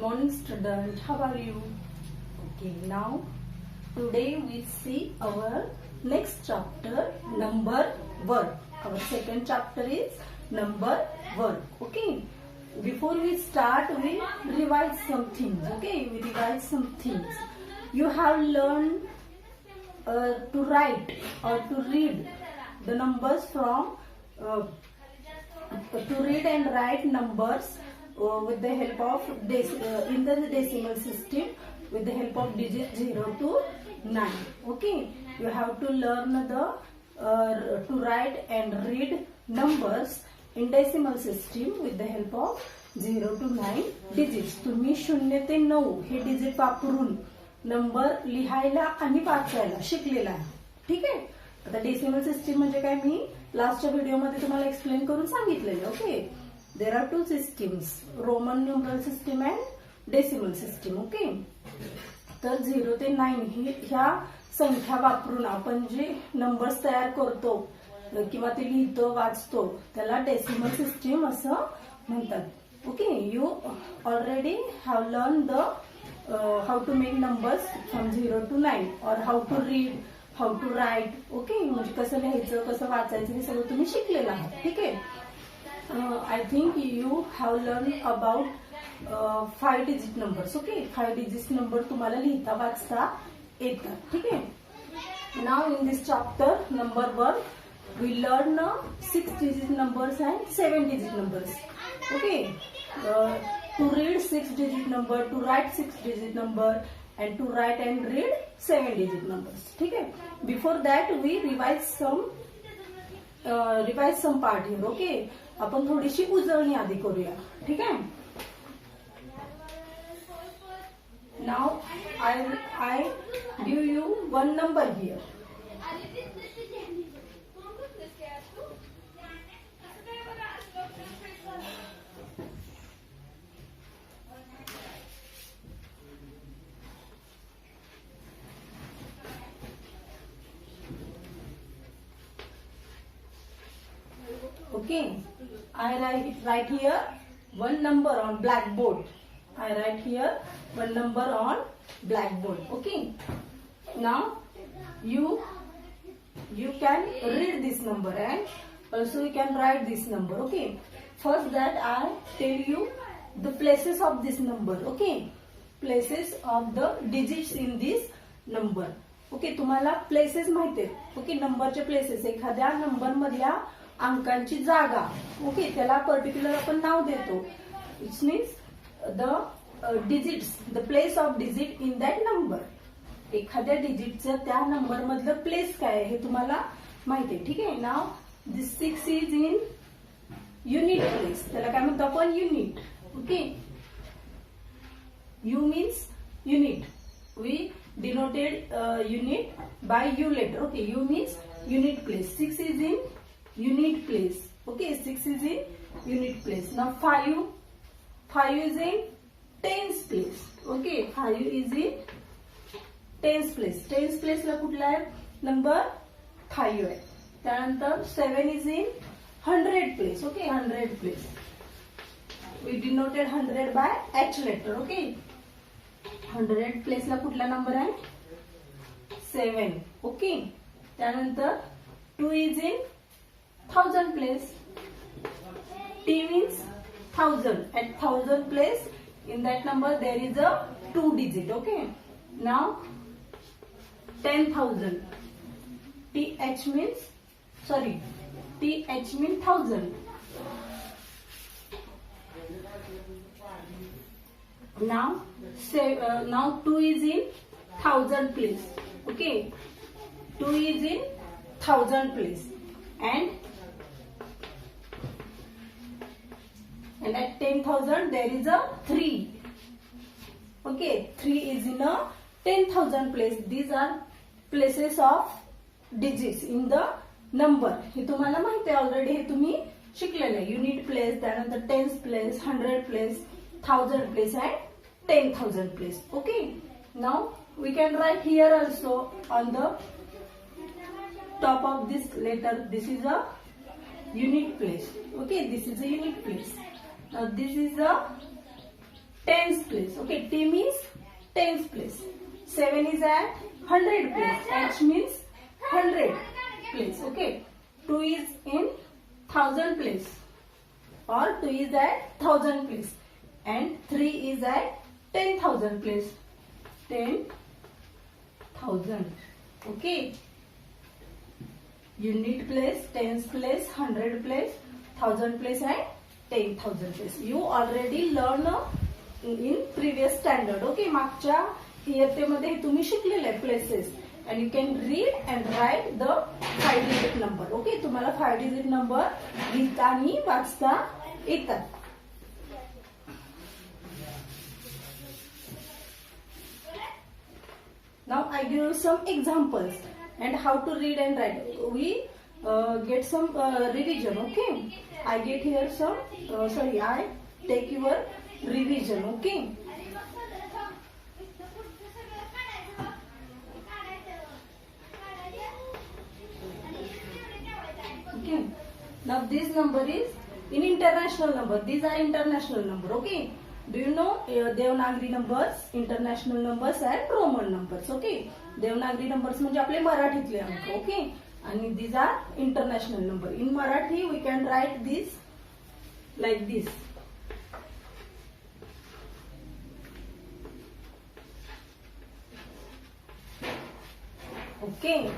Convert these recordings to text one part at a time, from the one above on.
morning student, how are you? Okay, now today we see our next chapter, number word. Our second chapter is number word. Okay, before we start we revise some things. Okay, we revise some things. You have learned to write or to read the numbers from to read and write numbers with the help of in the decimal system with the help of digit 0 to 9. Okay, you have to learn the to write and read numbers in decimal system with the help of 0 to 9 digits. तुम्ही 0 ते 9 हे digit वापरून number लिहायला आणि वाचायला शिकलेला आहे. ठीक आहे. आता डेसिमल सिस्टीम म्हणजे काय मी लास्टच्या व्हिडिओमध्ये तुम्हाला एक्सप्लेन करून सांगितलेलं. Okay, there are two systems, Roman numeral system and decimal system. Okay, तर 0 ते 9 ह्या संख्या वापरून आपण जे नंबर्स तयार करतो किंवा ते लिहितो वाचतो त्याला डेसिमल सिस्टीम असं म्हणतात. Okay, you already have learn the how to make numbers from 0 to 9 or how to read, how to write. Okay, म्हणजे कसं लिहायचं कसं वाचायचं हे सगळं तुम्ही शिकलेलं आहात. ठीक आहे. I think you have learn about 5 digit numbers. Okay, 5 digit number तुम्हाला लिहिता वाचता येतात. ठीक आहे. Now in this chapter number 1 we learn 6 digit numbers and 7 digit numbers. Okay, to read 6 digit number, to write 6 digit number and to write and read 7 digit numbers. ठीक है. Before that we revise some part here. Okay, आपण थोडीशी उजळणी आधी करूया. ठीक है. Now I give you one number here. Okay, I write here one number on blackboard. I write here one number on blackboard. Okay, now you can read this number and also you can write this number. Okay, first that I tell you the places of this number. Okay, places of the digits in this number. Okay, तुम्हाला places माहिती आहेत. Okay, नंबरचे places, एखाद्या number मधल्या अंकांची जागा. Okay, त्याला particular आपण नाव देतो. It's means the digits, the place of digit in that number. एखाद्या डिजिटचं त्या नंबर मधलं प्लेस काय आहे हे तुम्हाला माहिती आहे. ठीक आहे. Now this 6 is in unit place. त्याला काय म्हणतो आपण? Unit. Okay, U means unit. We denoted unit by U letter. Okay, U means unit place. 6 is in unit place. Okay, 6 is in unit place. Now 5 is in tens place. Okay, 5 is in tens place. Tens place ला कुठला आहे? Number 5 आहे. त्यानंतर 7 is in 100 place. Okay, 100 place. We denoted 100 by H letter. Okay, 100 place ला कुठला number आहे? 7. Okay, त्यानंतर 2 is in 1000 place. T means 1000. At 1000 place, in that number there is a 2 digit. Okay. Now 10,000. TH means 1000. Now 2 is in 1000 place. Okay. 2 is in 1000 place. And at 10,000 there is a 3. Okay, 3 is in a 10,000 place. These are places of digits in the number. हे तुम्हाला माहिती आहे already. हे तुम्ही शिकलेलं आहे. Unit place, त्यानंतर tens place, 100 place, 1000 place and 10,000 place. Okay, now we can write here also on the top of this letter. This is a unit place. Okay, this is a unit place. Now this is a tens place. Okay, T means tens place. 7 is at 100 place. H means 100 place. Okay, 2 is in 1000 place, or 2 is at 1000 place, and 3 is at 10,000 place. 10,000. Okay, unit place, tens place, 100 place, 1000 place, and 10,000 place. You already learn in previous standard. Okay, मागच्या इयत्तेमध्ये तुम्ही शिकलेले आहे places, and you can read and write the 5 digit number. Okay, तुम्हाला 5 digit number लिहिता आणि वाचता येतात. Now I give you some examples and how to read and write. We get some revision. Okay, I get here some. I take your revision. Okay. Okay. Now this number is in international number. These are international number. Okay. Do you know Devanagari numbers, international numbers and Roman numbers? Okay. Devanagari numbers म्हणजे आपले मराठीतले अंक. Okay. आणि these are international number. In Marathi we can write this like this. Okay.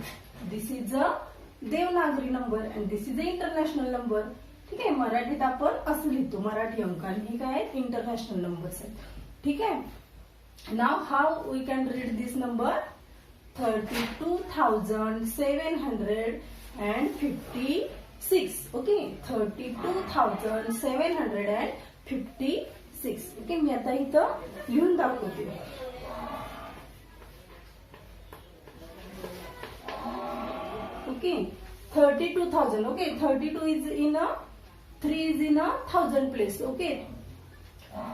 This is a Devanagari number and this is the international number. ठीक आहे, मराठीत आपण असं लिहितो मराठी अंक, आणि हे काय इंटरनॅशनल नंबर्स आहेत. ठीक आहे. Now how we can read this number 32,756. Okay, 32,756. Okay, मी आता इथं लिहून दाखवते. Okay, 32,000. Okay, 32 is in a 3 is in a 1000 place. Okay,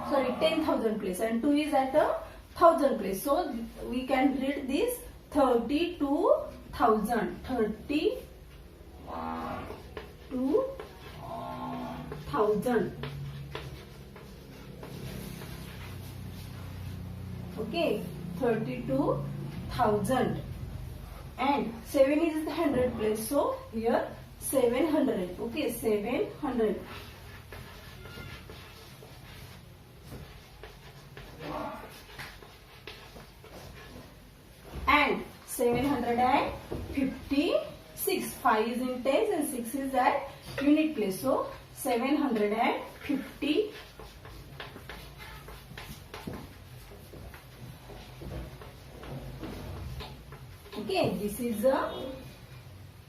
sorry, 10,000 place, and 2 is at a 1000 place. So we can read this 32,000. 32,000. Okay, 32,000. And 7 is the 100 place, so here 700. Okay, 700. And 756. 5 is in tens and 6 is at unit place, so 750. Okay, this is a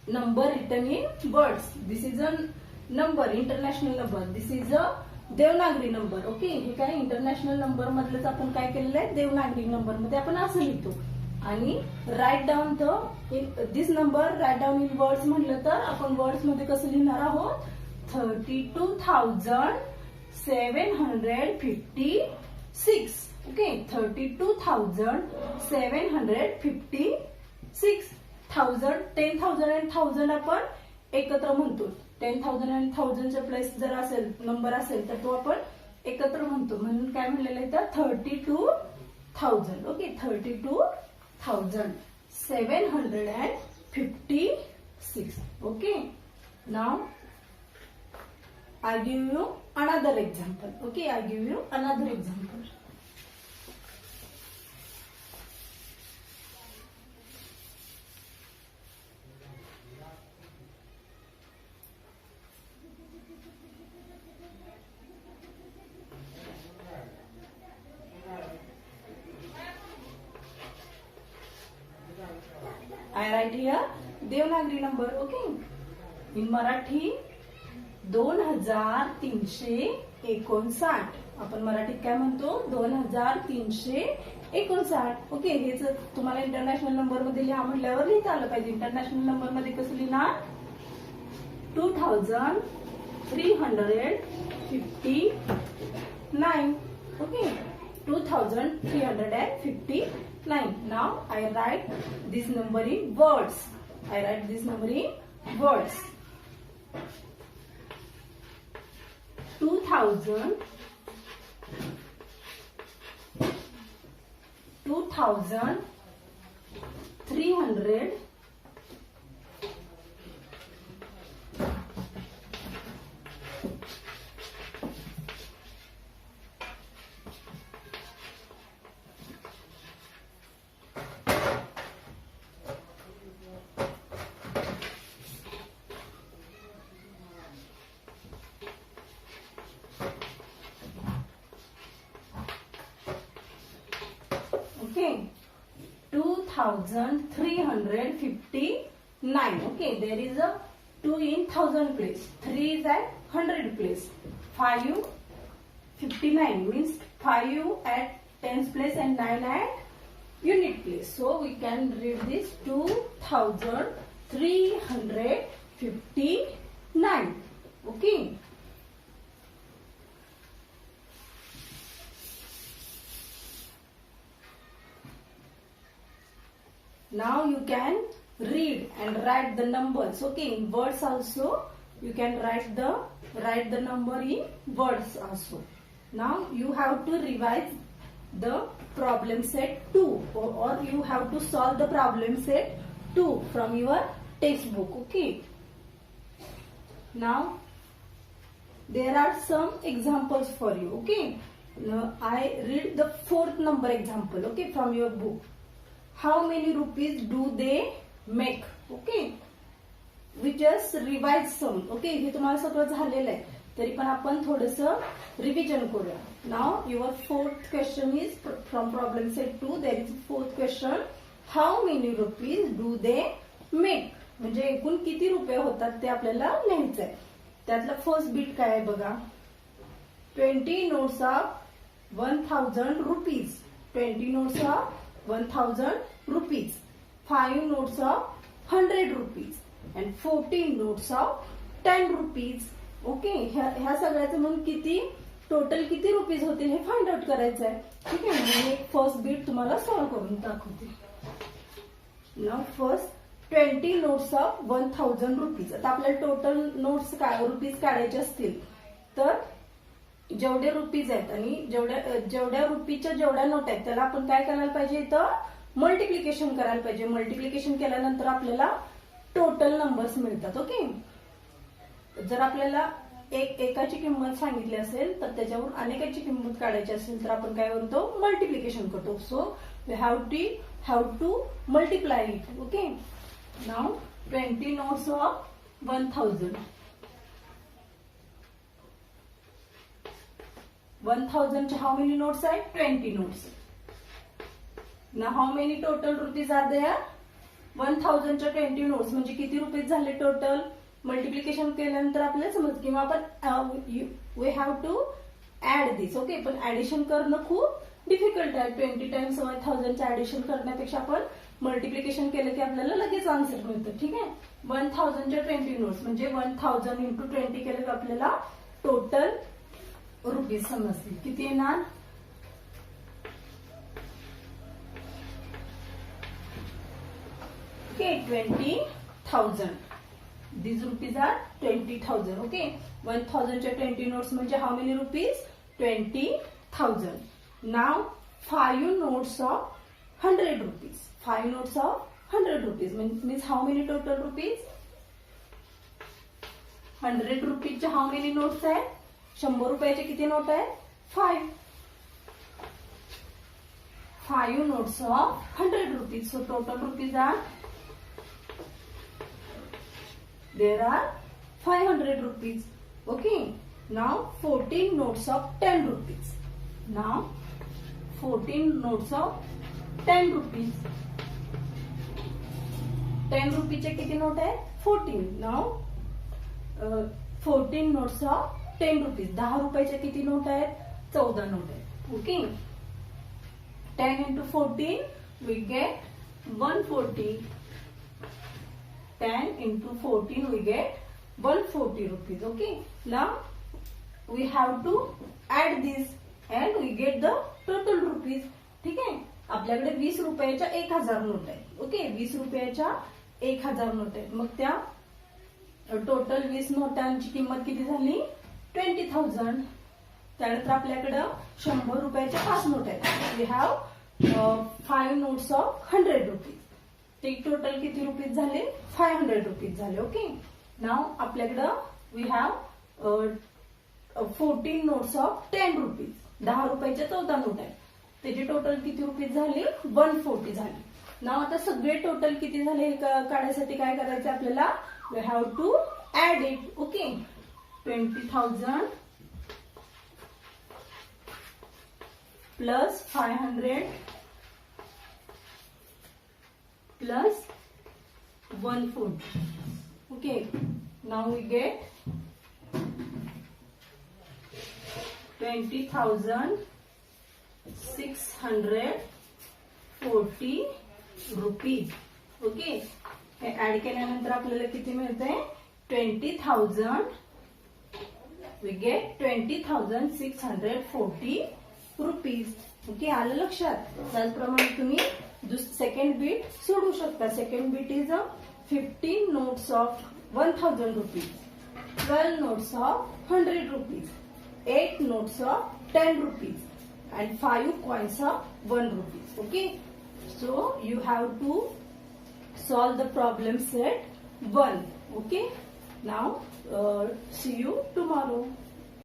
number written in words. This is a number, international number. This is a Devanagari number. Okay, हे काय international number मधलंच आपण काय केलेलं आहे, Devanagari number मध्ये आपण असं लिहितो. आणि write down the this number, write down in words म्हटलं तर आपण वर्ड्स मध्ये कसं लिहिणार आहोत, 32,756. ओके, 32,756. 1000, 10,000 and 1000 आपण एकत्र म्हणतो. 10,000 and 1000च्या प्लेस जर असेल नंबर असेल तर तो आपण एकत्र म्हणतो, म्हणून काय म्हणलेलं आहे तर 32,000. Okay, 32,756. Okay, now I give you another example. Okay, I give you another example. I write here Devanagari number. Okay, in Marathi 2359. आपण मराठीत काय म्हणतो, 2359. ओके, हेच तुम्हाला इंटरनॅशनल नंबर मध्ये लिहा म्हटल्यावर लिहिता आलं पाहिजे. इंटरनॅशनल नंबर मध्ये कसं लिहिणार, 2359. Okay, 2359. Now I write this number in words. I write this number in words. 2,000 2300 okay, 2359. Okay, there is a 2 in 1000 place, 3 is at 100 place, 559 means 5 at tens place and 9 at unit place. So we can read this 2359. Okay. Now you can read and write the numbers. Okay, in words also you can write the number in words also. Now you have to revise the problem set 2 or you have to solve the problem set 2 from your textbook. Okay. Now there are some examples for you. Okay. Now I read the 4th number example. Okay, from your book. How many rupees do they make? Okay, we just revise some. Okay, हे तुम्हाला सगळं झालेलं आहे तरी पण आपण थोडंसं revision करूया. Now your 4th question is from problem set 2. There is 4th question. How many rupees do they make? म्हणजे एकूण किती रुपये होतात ते आपल्याला लिहायचं आहे. त्यातलं फर्स्ट बीट काय आहे बघा. 20 notes of 1000 rupees. 20 notes of 1000 rupees, 5 notes of 100 rupees and 14 notes of 10 rupees. Okay, ह्या सगळ्याचं म्हणून किती टोटल किती रुपीज होतील हे फाइंड आउट करायचं आहे. ठीक आहे, मी एक फर्स्ट बीट तुम्हाला सॉल्व करून दाखवते. Now first 20 notes of 1000 rupees. आता आपल्याला टोटल नोट्स रुपीज काढायचे असतील तर जेवढे रुपीज आहेत आणि जेवढ्या रुपीच्या जेवढ्या नोट आहेत त्याला आपण काय करायला पाहिजे, इथं मल्टिप्लिकेशन करायला पाहिजे. मल्टिप्लिकेशन केल्यानंतर आपल्याला टोटल नंबर्स मिळतात. ओके, जर आपल्याला एकाची किंमत सांगितली असेल तर त्याच्यावर अनेकाची किंमत काढायची असेल तर आपण काय करतो, मल्टिप्लिकेशन करतो. So we have to multiply it. Okay, now 20 notes of 1000. 1000 चे how many notes are? 20 notes. Now how many total rupees are there? 1000 च्या 20 notes म्हणजे किती रुपये झाले टोटल. मल्टिप्लिकेशन केल्यानंतर आपल्याला समज किंवा आपण we have to add this. Okay, पण ऍडिशन करणं खूप डिफिकल्ट आहे. 20 टाइम्स 1000 चे ऍडिशन करण्यापेक्षा आपण मल्टिप्लिकेशन केलं की आपल्याला लगेच आन्सर मिळतं. ठीक आहे, 1000 च्या 20 नोट्स म्हणजे 1000 इंटू 20 केलं की आपल्याला टोटल रुपीज समजतील. किती येणार, okay, 20,000. These rupees are 20,000. Okay, 1000 च्या 20 नोट्स म्हणजे how many rupees, 20,000. Now 5 notes of 100 rupees. 5 notes of 100 rupees means how many total rupees? 100 रुपीजचे हाऊ मेनी नोट्स आहेत, 100 रुपयाचे किती नोट आहेत, 5. 5 notes of 100 rupees. So total rupees are, there are 500 rupees. Okay, now 14 notes of 10 rupees. Now 14 notes of 10 rupees. 10 रुपीचे किती note आहेत, 14. Now 14 notes of 10 rupees. 10 रुपयाचे किती note आहेत, 14 नोट आहेत. Okay, 10 into 14 we get 140. 10 into 14 we get 140 rupees. Okay, now we have to add this and we get the total rupees. ठीक आहे, आपल्याकडे 20 रुपयाच्या 1000 नोट आहे. ओके, 20 रुपयाच्या 1000 नोट आहे. मग त्या टोटल 20 नोटांची किंमत किती झाली, 20,000. त्यानंतर आपल्याकडे 100 रुपयाच्या 5 नोट आहेत. We have 5 notes of 100 rupees. ते टोटल किती रुपीज झाले? 500 रुपीज झाले. ओके. नाव आपल्याकडं we have 14 notes of 10 rupees. 10 रुपयाच्या 14 नोट आहेत. त्याची टोटल किती रुपीज झाली? 140 झाली. नाव आता सगळे टोटल किती झाले हे काढायसाठी काय करायचं आपल्याला? We have to add it. Okay. 20,000 plus 500 plus 140. Okay. Now we get 20,640 rupees. Okay. हे ऍड केल्यानंतर आपल्याला किती मिळते? 20,000. We get 20,640 rupees. ओके. आलं लक्षात? त्याचप्रमाणे तुम्ही सेकंड बीट सोडू शकता. Second beat is 15 notes of 1,000 rupees, 12 notes of 100 rupees, 8 notes of 10 rupees, and 5 coins of 1 rupees. Okay. So you have to solve the problem set 1. Okay. Now see you tomorrow.